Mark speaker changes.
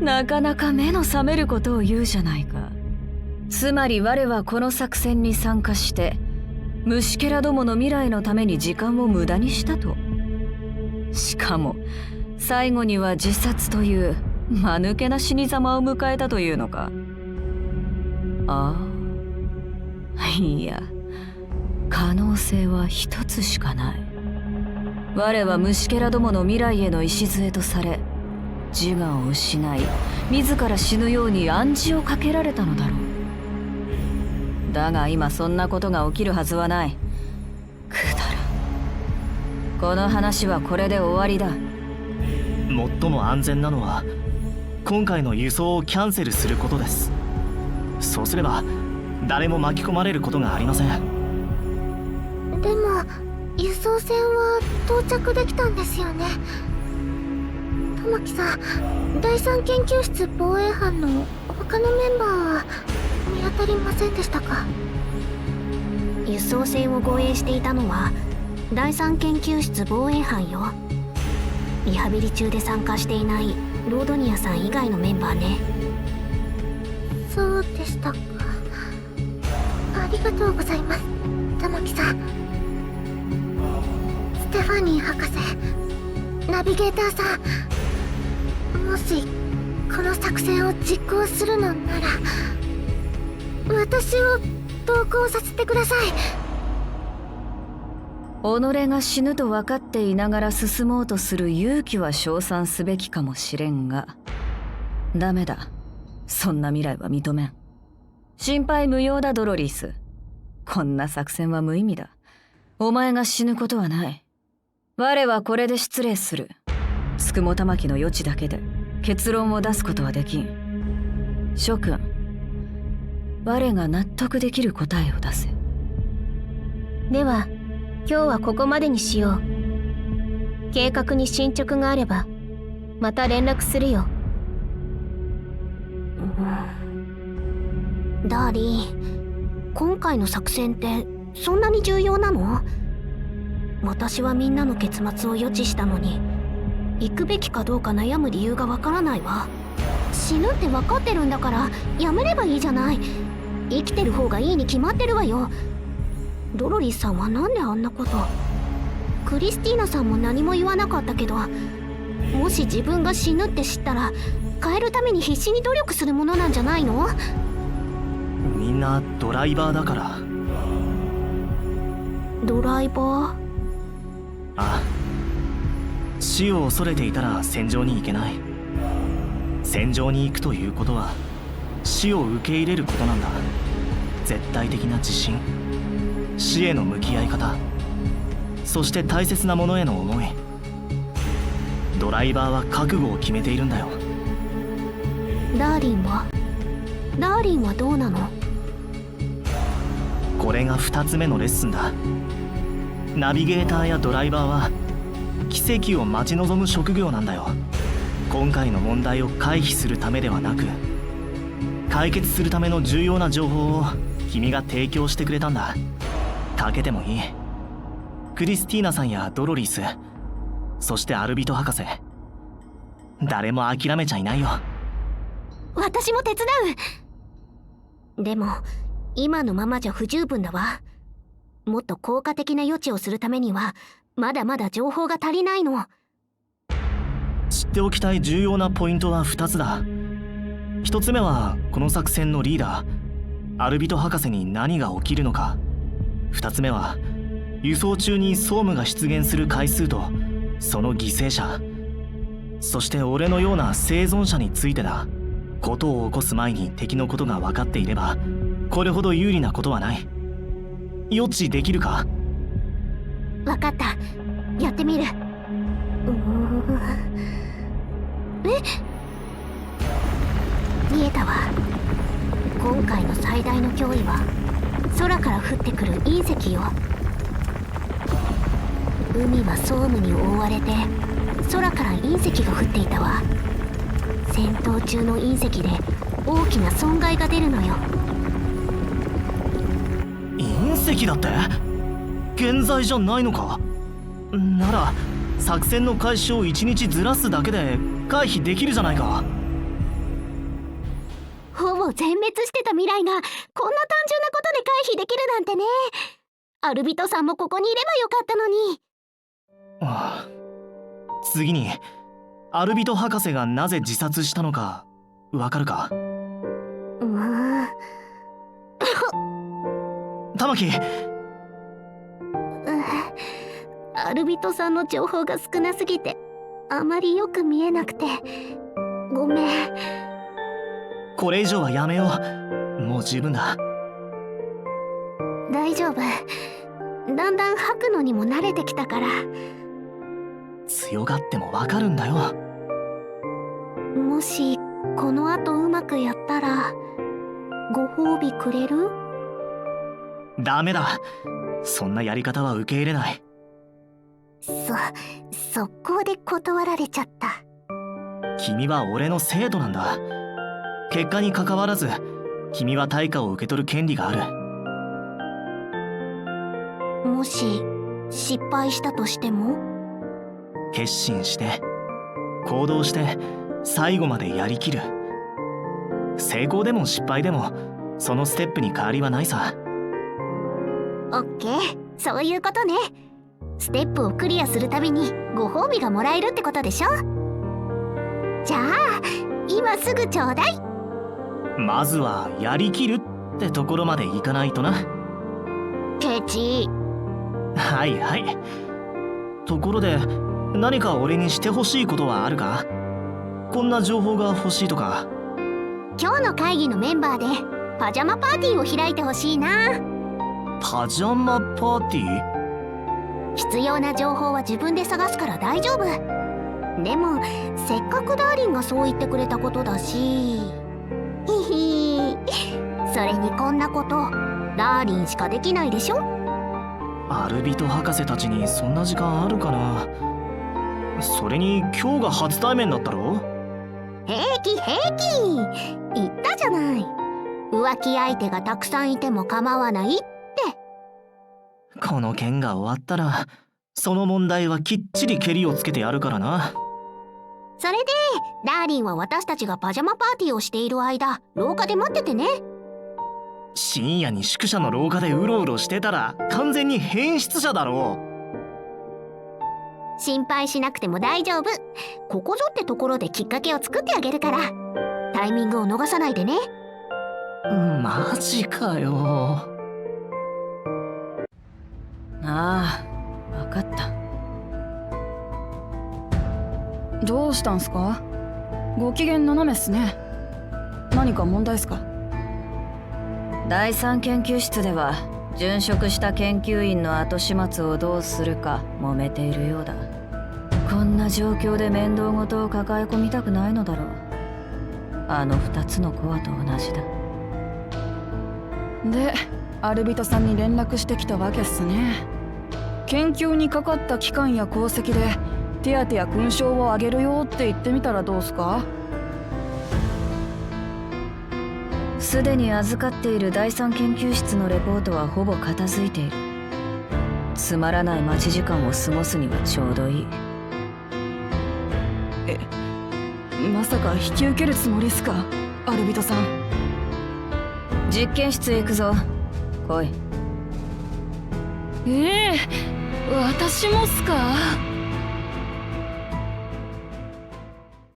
Speaker 1: なかなか目の覚めることを言うじゃないか。つまり我はこの作戦に参加して虫けらどもの未来のために時間を無駄にしたと。しかも最後には自殺という間抜けな死に様を迎えたというのか。ああ、いや、可能性は一つしかない。我は虫けらどもの未来への礎とされ、自我を失い自ら死ぬように暗示をかけられたのだろう。だが今そんなことが起きるはずはない。くだらん。この話はこれで終わりだ。
Speaker 2: 最も安全なのは今回の輸送をキャンセルすることです。そうすれば誰も巻き込まれることがありません。
Speaker 3: でも輸送船は到着できたんですよね。玉木さん、第三研究室防衛班の他のメンバーは見当たりませんでしたか？
Speaker 4: 輸送船を護衛していたのは第三研究室防衛班よ。リハビリ中で参加していないロードニアさん以外のメンバーね。
Speaker 3: そうでしたか。ありがとうございます、玉木さん。ステファニー博士、ナビゲーターさん、もしこの作戦を実行するのなら私を同行させてください。
Speaker 1: 己が死ぬと分かっていながら進もうとする勇気は称賛すべきかもしれんが、ダメだ。そんな未来は認めん。心配無用だ、ドロリース。こんな作戦は無意味だ。お前が死ぬことはない。我はこれで失礼する。つくも玉木の余地だけで結論を出すことはできん。諸君、我が納得できる答えを出せ。
Speaker 5: では今日はここまでにしよう。計画に進捗があればまた連絡するよ。
Speaker 4: ダーリン、今回の作戦ってそんなに重要なの？私はみんなの結末を予知したのに行くべきかどうか悩む理由がわからないわ。死ぬって分かってるんだからやめればいいじゃない。生きてる方がいいに決まってるわよ。ドロリスさんはなんであんなこと。クリスティーナさんも何も言わなかったけど、もし自分が死ぬって知ったら変えるために必死に努力するものなんじゃないの？
Speaker 2: みんなドライバーだから。
Speaker 4: ドライバー？
Speaker 2: ああ、死を恐れていたら戦場に行けない。戦場に行くということは死を受け入れることなんだ。絶対的な自信、死への向き合い方、そして大切なものへの思い。ドライバーは覚悟を決めているんだよ。
Speaker 4: ダーリンはどうなの？
Speaker 2: これが2つ目のレッスンだ。ナビゲーターやドライバーは奇跡を待ち望む職業なんだよ。今回の問題を回避するためではなく、解決するための重要な情報を君が提供してくれたんだ。かけてもいい。クリスティーナさんやドロリース、そしてアルビト博士、誰も諦めちゃいないよ。
Speaker 4: 私も手伝う。でも今のままじゃ不十分だわ。もっと効果的な予知をするためにはまだまだ情報が足りないの。
Speaker 2: 知っておきたい重要なポイントは2つだ。1つ目はこの作戦のリーダーアルビト博士に何が起きるのか。2つ目は輸送中に総務が出現する回数とその犠牲者、そして俺のような生存者についてだ。ことを起こす前に敵のことが分かっていればこれほど有利なことはない。予知できるか？
Speaker 4: 分かった、やってみる。見えたわ。今回の最大の脅威は空から降ってくる隕石よ。海は総務に覆われて空から隕石が降っていたわ。戦闘中の隕石で大きな損害が出るのよ。
Speaker 2: 隕石だって？現在じゃないのか？なら作戦の開始を1日ずらすだけで回避できるじゃないか。
Speaker 4: も全滅してた未来がこんな単純なことで回避できるなんてね。アルビトさんもここにいればよかったのに。
Speaker 2: ああ、次にアルビト博士がなぜ自殺したのかわかるか？玉木。
Speaker 4: アルビトさんの情報が少なすぎてあまりよく見えなくてごめん。
Speaker 2: これ以上はやめよう。もう十分だ。
Speaker 4: 大丈夫。だんだん吐くのにも慣れてきたから。
Speaker 2: 強がってもわかるんだよ。
Speaker 4: もしこの後うまくやったらご褒美くれる？
Speaker 2: ダメだ。そんなやり方は受け入れない。
Speaker 4: 速攻で断られちゃった。
Speaker 2: 君は俺の生徒なんだ。結果に関わらず君は対価を受け取る権利がある。
Speaker 4: もし失敗したとしても？
Speaker 2: 決心して行動して最後までやりきる。成功でも失敗でもそのステップに変わりはないさ。
Speaker 4: オッケー、そういうことね。ステップをクリアするたびにご褒美がもらえるってことでしょ。じゃあ今すぐちょうだい。
Speaker 2: まずはやりきるってところまでいかないとな。
Speaker 4: ケチ。
Speaker 2: はいはい。ところで何か俺にしてほしいことはあるか？こんな情報が欲しいとか。
Speaker 4: 今日の会議のメンバーでパジャマパーティーを開いてほしいな。
Speaker 2: パジャマパーティー？
Speaker 4: 必要な情報は自分で探すから大丈夫。でもせっかくダーリンがそう言ってくれたことだし。ひひ。それにこんなことダーリンしかできないでしょ。
Speaker 2: アルビト博士たちにそんな時間あるかな。それに今日が初対面だったろ。
Speaker 4: 平気平気、言ったじゃない。浮気相手がたくさんいても構わないって。
Speaker 2: この件が終わったらその問題はきっちりケリをつけてやるからな。
Speaker 4: それでダーリンは私たちがパジャマパーティーをしている間廊下で待っててね。
Speaker 2: 深夜に宿舎の廊下でうろうろしてたら完全に変質者だろう。
Speaker 4: 心配しなくても大丈夫。ここぞってところできっかけを作ってあげるから。タイミングを逃さないでね。
Speaker 2: マジかよ。
Speaker 1: ああ、わかった。
Speaker 6: どうしたんすか？ご機嫌斜めっすね。何か問題っすか？
Speaker 1: 第三研究室では殉職した研究員の後始末をどうするか揉めているようだ。こんな状況で面倒事を抱え込みたくないのだろう。あの2つのコアと同じだ。
Speaker 6: で、アルビトさんに連絡してきたわけっすね。研究にかかった期間や功績で手当や勲章をあげるよって言ってみたらどうすか？
Speaker 1: すでに預かっている第三研究室のレポートはほぼ片付いている。つまらない待ち時間を過ごすにはちょうどいい。
Speaker 6: まさか引き受けるつもりっすか、アルビトさん。
Speaker 1: 実験室へ行くぞ。来い。
Speaker 6: 私もっすか？